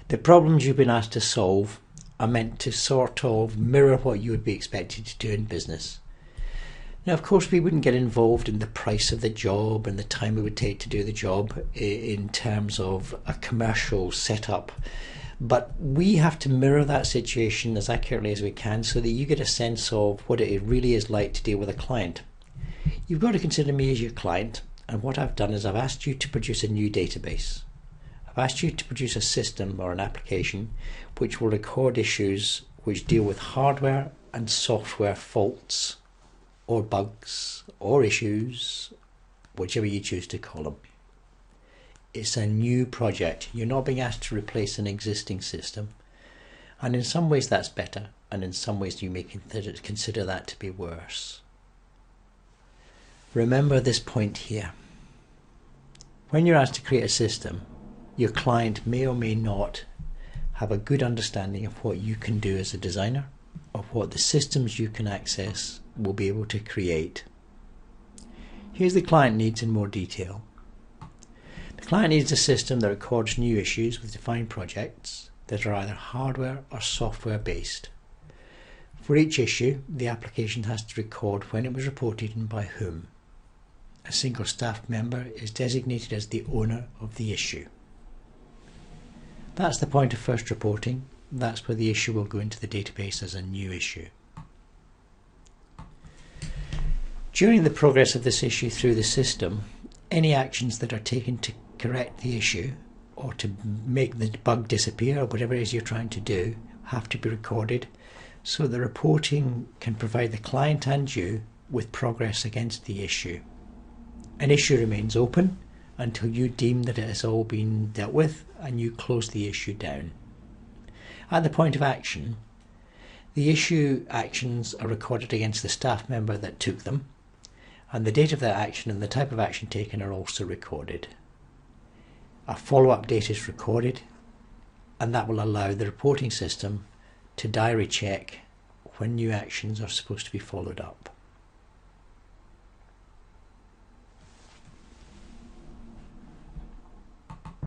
The problems you've been asked to solve are meant to sort of mirror what you would be expected to do in business. Now, of course, we wouldn't get involved in the price of the job and the time it would take to do the job in terms of a commercial setup, but we have to mirror that situation as accurately as we can so that you get a sense of what it really is like to deal with a client. You've got to consider me as your client, and what I've done is I've asked you to produce a new database. I've asked you to produce a system or an application which will record issues which deal with hardware and software faults or bugs or issues, whichever you choose to call them. It's a new project. You're not being asked to replace an existing system, and in some ways that's better, and in some ways you may consider that to be worse. Remember this point here. When you're asked to create a system, your client may or may not have a good understanding of what you can do as a designer, of what the systems you can access will be able to create. Here's the client needs in more detail. The client needs a system that records new issues with defined projects that are either hardware or software based. For each issue, the application has to record when it was reported and by whom. A single staff member is designated as the owner of the issue. That's the point of first reporting. That's where the issue will go into the database as a new issue. During the progress of this issue through the system, any actions that are taken to correct the issue or to make the bug disappear or whatever it is you're trying to do have to be recorded so the reporting can provide the client and you with progress against the issue. An issue remains open until you deem that it has all been dealt with and you close the issue down. At the point of action, the issue actions are recorded against the staff member that took them, and the date of that action and the type of action taken are also recorded. A follow-up date is recorded, and that will allow the reporting system to diary check when new actions are supposed to be followed up.